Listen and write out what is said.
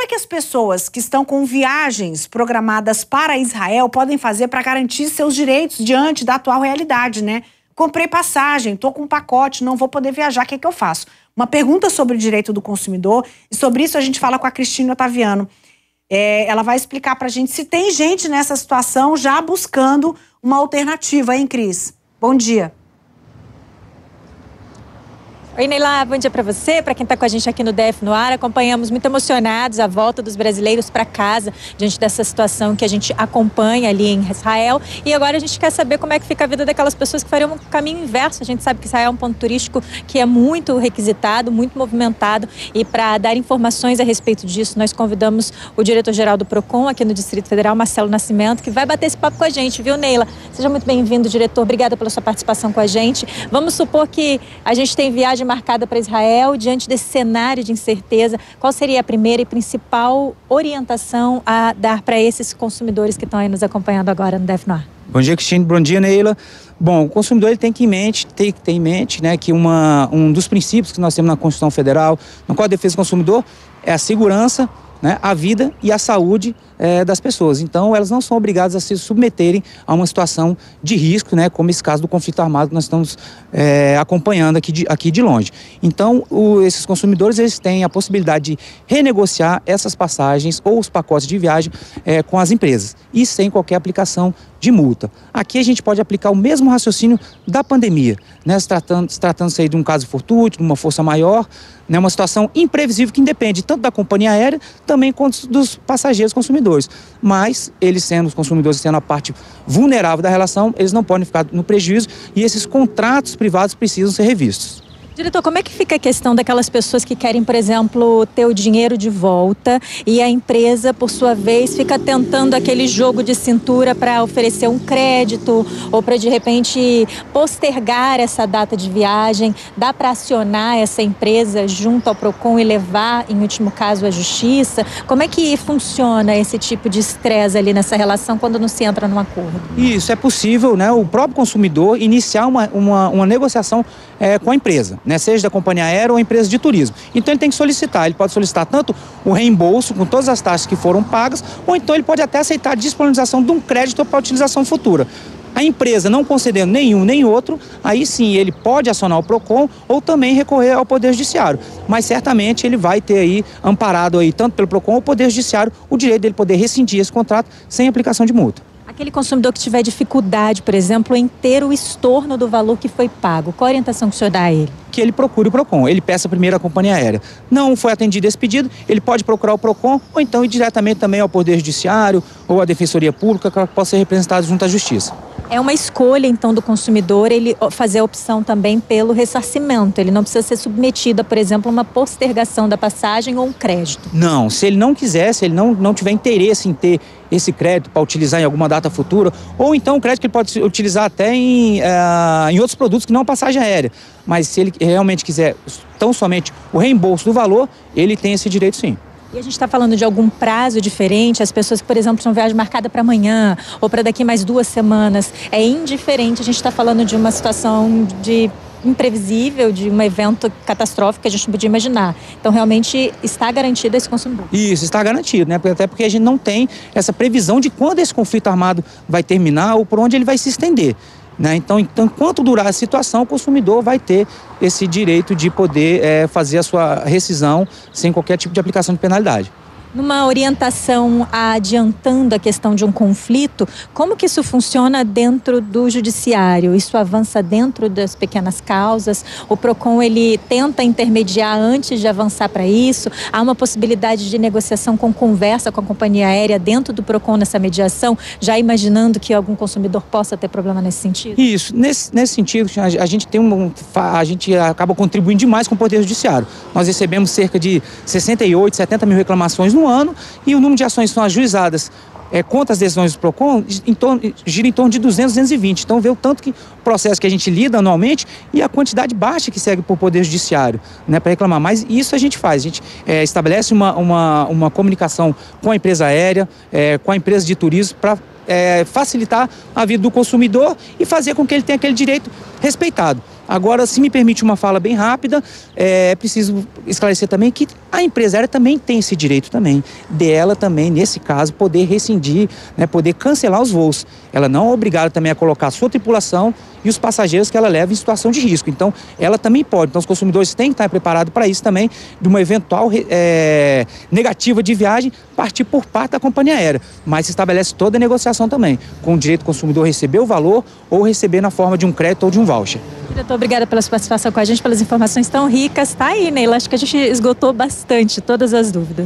é que as pessoas que estão com viagens programadas para Israel podem fazer para garantir seus direitos diante da atual realidade, né? Comprei passagem, estou com um pacote, não vou poder viajar, o que é que eu faço? Uma pergunta sobre o direito do consumidor, e sobre isso a gente fala com a Cristina Ottaviano. Ela vai explicar para a gente se tem gente nessa situação já buscando uma alternativa, hein, Cris? Bom dia. Oi, Neila, bom dia para você, para quem está com a gente aqui no DF no Ar. Acompanhamos muito emocionados a volta dos brasileiros para casa diante dessa situação que a gente acompanha ali em Israel. E agora a gente quer saber como é que fica a vida daquelas pessoas que fariam um caminho inverso. A gente sabe que Israel é um ponto turístico que é muito requisitado, muito movimentado. E para dar informações a respeito disso, nós convidamos o diretor-geral do PROCON aqui no Distrito Federal, Marcelo Nascimento, que vai bater esse papo com a gente, viu, Neila? Seja muito bem-vindo, diretor. Obrigada pela sua participação com a gente. Vamos supor que a gente tem viagem marcada para Israel. Diante desse cenário de incerteza, qual seria a primeira e principal orientação a dar para esses consumidores que estão aí nos acompanhando agora no DF no Ar? Bom dia, Cristina. Bom dia, Neila. Bom, o consumidor ele tem que ter em mente, né, que um dos princípios que nós temos na Constituição Federal, no Código de Defesa do Consumidor, é a segurança, né, a vida e a saúde das pessoas. Então, elas não são obrigadas a se submeterem a uma situação de risco, né, como esse caso do conflito armado que nós estamos acompanhando aqui de longe. Então, esses consumidores eles têm a possibilidade de renegociar essas passagens ou os pacotes de viagem com as empresas e sem qualquer aplicação de multa. Aqui a gente pode aplicar o mesmo raciocínio da pandemia, né, tratando-se aí de um caso fortuito, de uma força maior, né, uma situação imprevisível que independe tanto da companhia aérea também quanto dos passageiros consumidores. Mas eles sendo os consumidores, sendo a parte vulnerável da relação, eles não podem ficar no prejuízo e esses contratos privados precisam ser revistos. Diretor, como é que fica a questão daquelas pessoas que querem, por exemplo, ter o dinheiro de volta e a empresa, por sua vez, fica tentando aquele jogo de cintura para oferecer um crédito ou para, de repente, postergar essa data de viagem? Dá para acionar essa empresa junto ao PROCON e levar, em último caso, à justiça? Como é que funciona esse tipo de estresse ali nessa relação quando não se entra num acordo? Isso, é possível, né, o próprio consumidor iniciar uma negociação com a empresa, né, seja da companhia aérea ou empresa de turismo. Então ele tem que solicitar, ele pode solicitar tanto o reembolso com todas as taxas que foram pagas, ou então ele pode até aceitar a disponibilização de um crédito para utilização futura. A empresa não concedendo nenhum nem outro, aí sim ele pode acionar o PROCON ou também recorrer ao Poder Judiciário. Mas certamente ele vai ter aí, amparado aí, tanto pelo PROCON ou Poder Judiciário, o direito dele poder rescindir esse contrato sem aplicação de multa. Aquele consumidor que tiver dificuldade, por exemplo, em ter o estorno do valor que foi pago, qual a orientação que o senhor dá a ele? Que ele procure o PROCON, ele peça primeiro à companhia aérea. Não foi atendido esse pedido, ele pode procurar o PROCON ou então ir diretamente também ao Poder Judiciário ou à Defensoria Pública, que possa ser representado junto à Justiça. É uma escolha, então, do consumidor ele fazer a opção também pelo ressarcimento. Ele não precisa ser submetido a, por exemplo, uma postergação da passagem ou um crédito. Não, se ele não quiser, se ele não tiver interesse em ter esse crédito para utilizar em alguma data futura, ou então o crédito que ele pode utilizar até em outros produtos que não a passagem aérea. Mas se ele realmente quiser tão somente o reembolso do valor, ele tem esse direito sim. E a gente está falando de algum prazo diferente? As pessoas que, por exemplo, tinham viagem marcada para amanhã ou para daqui mais 2 semanas, é indiferente? A gente está falando de uma situação imprevisível, de um evento catastrófico que a gente não podia imaginar. Então, realmente, está garantido esse consumidor? Isso, está garantido, né? Até porque a gente não tem essa previsão de quando esse conflito armado vai terminar ou por onde ele vai se estender. Né? Então, enquanto durar a situação, o consumidor vai ter esse direito de poder fazer a sua rescisão sem qualquer tipo de aplicação de penalidade. Numa orientação adiantando a questão de um conflito, como que isso funciona dentro do judiciário? Isso avança dentro das pequenas causas? O PROCON, ele tenta intermediar antes de avançar para isso? Há uma possibilidade de negociação com conversa com a companhia aérea dentro do PROCON nessa mediação, já imaginando que algum consumidor possa ter problema nesse sentido? Isso, nesse sentido, a gente acaba contribuindo demais com o Poder Judiciário. Nós recebemos cerca de 68, 70 mil reclamações no ano e o número de ações que são ajuizadas contra as decisões do PROCON gira em torno de 200, 220. Então vê o tanto que o processo que a gente lida anualmente e a quantidade baixa que segue por Poder Judiciário, né, para reclamar. Mas isso a gente faz, a gente estabelece uma comunicação com a empresa aérea, com a empresa de turismo para facilitar a vida do consumidor e fazer com que ele tenha aquele direito respeitado. Agora, se me permite uma fala bem rápida, é preciso esclarecer também que a empresa aérea também tem esse direito também, dela também, nesse caso, poder rescindir, né, poder cancelar os voos. Ela não é obrigada também a colocar a sua tripulação e os passageiros que ela leva em situação de risco. Então, ela também pode. Então, os consumidores têm que estar preparados para isso também, de uma eventual negativa de viagem, partir por parte da companhia aérea. Mas se estabelece toda a negociação também, com o direito do consumidor receber o valor ou receber na forma de um crédito ou de um voucher. Diretor, obrigada pela sua participação com a gente, pelas informações tão ricas. Tá aí, Neila, acho que a gente esgotou bastante todas as dúvidas.